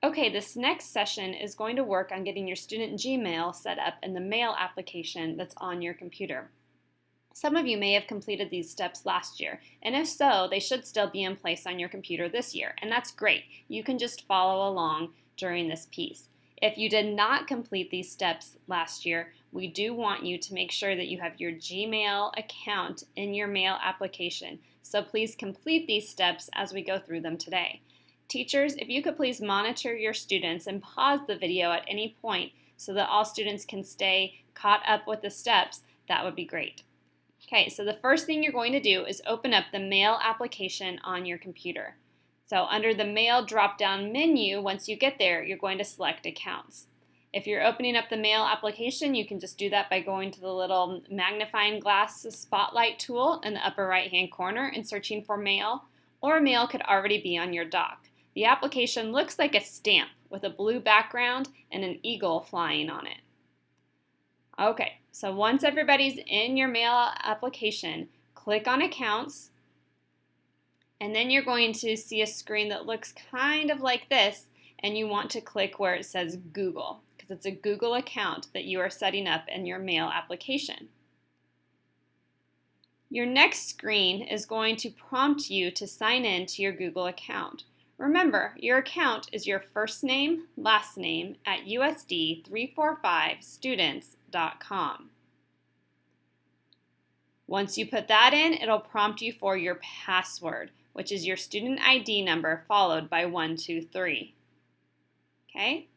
Okay, this next session is going to work on getting your student Gmail set up in the Mail application that's on your computer. Some of you may have completed these steps last year, and if so, they should still be in place on your computer this year, and that's great. You can just follow along during this piece. If you did not complete these steps last year, we do want you to make sure that you have your Gmail account in your Mail application, so please complete these steps as we go through them today. Teachers, if you could please monitor your students and pause the video at any point so that all students can stay caught up with the steps, that would be great. Okay, so the first thing you're going to do is open up the Mail application on your computer. So under the Mail drop-down menu, once you get there, you're going to select Accounts. If you're opening up the Mail application, you can just do that by going to the little magnifying glass spotlight tool in the upper right-hand corner and searching for Mail, or Mail could already be on your dock. The application looks like a stamp with a blue background and an eagle flying on it. Okay, so once everybody's in your Mail application, click on Accounts, and then you're going to see a screen that looks kind of like this, and you want to click where it says Google, because it's a Google account that you are setting up in your Mail application. Your next screen is going to prompt you to sign in to your Google account. Remember, your account is your first name, last name at usd345students.com. Once you put that in, it'll prompt you for your password, which is your student ID number followed by 123. Okay?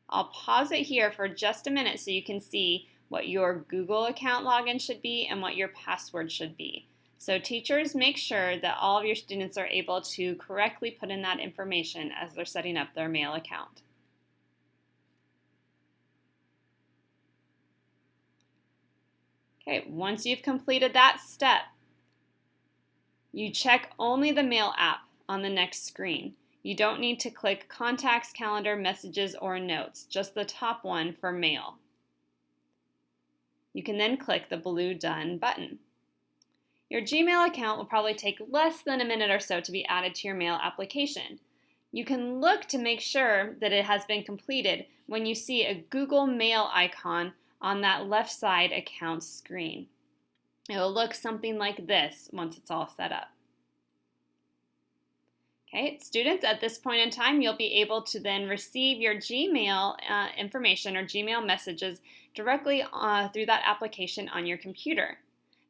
I'll pause it here for just a minute so you can see what your Google account login should be and what your password should be. So teachers, make sure that all of your students are able to correctly put in that information as they're setting up their Mail account. Okay, once you've completed that step, you check only the Mail app on the next screen. You don't need to click Contacts, Calendar, Messages, or Notes, just the top one for Mail. You can then click the blue Done button. Your Gmail account will probably take less than a minute or so to be added to your Mail application. You can look to make sure that it has been completed when you see a Google Mail icon on that left side account screen. It will look something like this once it's all set up. Okay, students, at this point in time, you'll be able to then receive your Gmail information or Gmail messages directly through that application on your computer.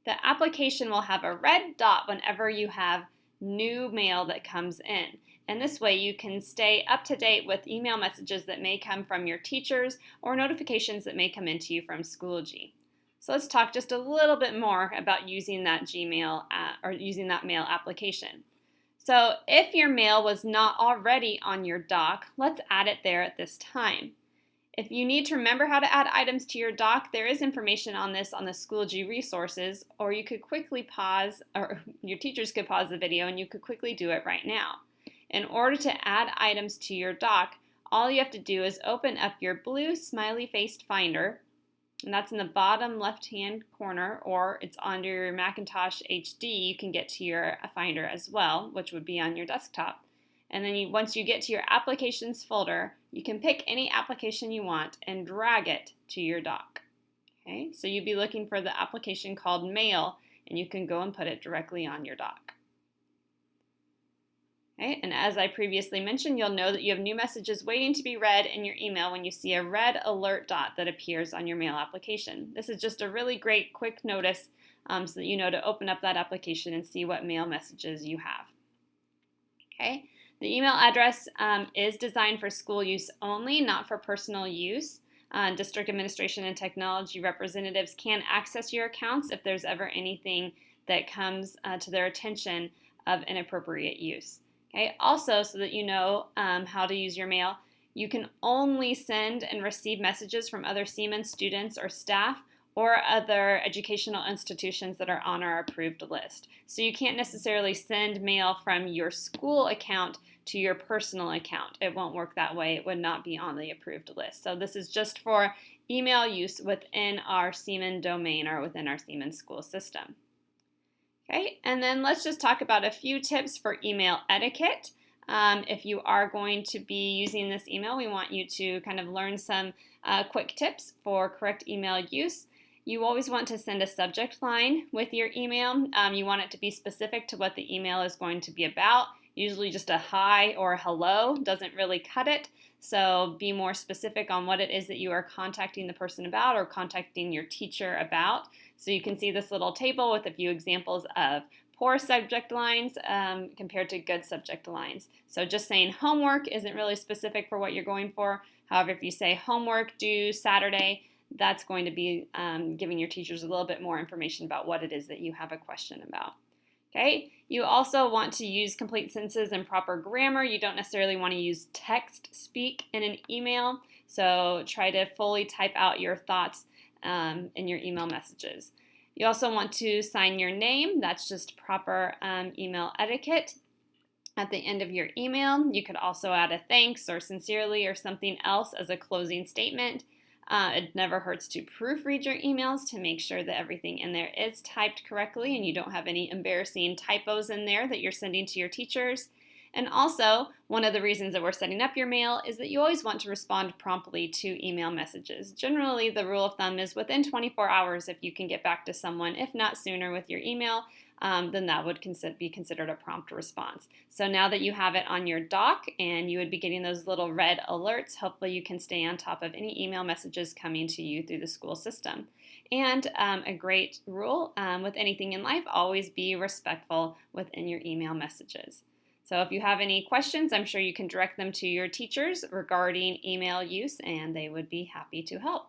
The application will have a red dot whenever you have new mail that comes in. And this way you can stay up to date with email messages that may come from your teachers or notifications that may come into you from Schoology. So let's talk just a little bit more about using that Gmail or using that Mail application. So if your mail was not already on your dock, let's add it there at this time. If you need to remember how to add items to your dock, there is information on this on the Schoology resources, or you could quickly pause, or your teachers could pause the video and you could quickly do it right now. In order to add items to your dock, all you have to do is open up your blue smiley-faced finder, and that's in the bottom left-hand corner, or it's under your Macintosh HD. You can get to your finder as well, which would be on your desktop. And then once you get to your applications folder, you can pick any application you want and drag it to your dock. Okay, so you'd be looking for the application called Mail, and you can go and put it directly on your dock. Okay, and as I previously mentioned, you'll know that you have new messages waiting to be read in your email when you see a red alert dot that appears on your Mail application. This is just a really great quick notice so that you know to open up that application and see what mail messages you have. Okay. The email address is designed for school use only, not for personal use. District administration and technology representatives can access your accounts if there's ever anything that comes to their attention of inappropriate use. Okay. Also, so that you know how to use your mail, you can only send and receive messages from other Siemens students or staff or other educational institutions that are on our approved list. So you can't necessarily send mail from your school account to your personal account. It won't work that way. It would not be on the approved list. So this is just for email use within our Siemens domain or within our Siemens school system. Okay, and then let's just talk about a few tips for email etiquette. If you are going to be using this email, we want you to kind of learn some quick tips for correct email use. You always want to send a subject line with your email. You want it to be specific to what the email is going to be about. Usually just a hi or a hello doesn't really cut it. So be more specific on what it is that you are contacting the person about or contacting your teacher about. So you can see this little table with a few examples of poor subject lines compared to good subject lines. So just saying homework isn't really specific for what you're going for. However, if you say homework due Saturday, that's going to be giving your teachers a little bit more information about what it is that you have a question about. Okay, you also want to use complete sentences and proper grammar. You don't necessarily want to use text speak in an email, so try to fully type out your thoughts in your email messages. You also want to sign your name. That's just proper email etiquette. At the end of your email, you could also add a thanks or sincerely or something else as a closing statement. It never hurts to proofread your emails to make sure that everything in there is typed correctly and you don't have any embarrassing typos in there that you're sending to your teachers. And also, one of the reasons that we're setting up your mail is that you always want to respond promptly to email messages. Generally, the rule of thumb is within 24 hours if you can get back to someone, if not sooner with your email, then that would be considered a prompt response. So now that you have it on your dock and you would be getting those little red alerts, hopefully you can stay on top of any email messages coming to you through the school system. And a great rule with anything in life, always be respectful within your email messages. So if you have any questions, I'm sure you can direct them to your teachers regarding email use, and they would be happy to help.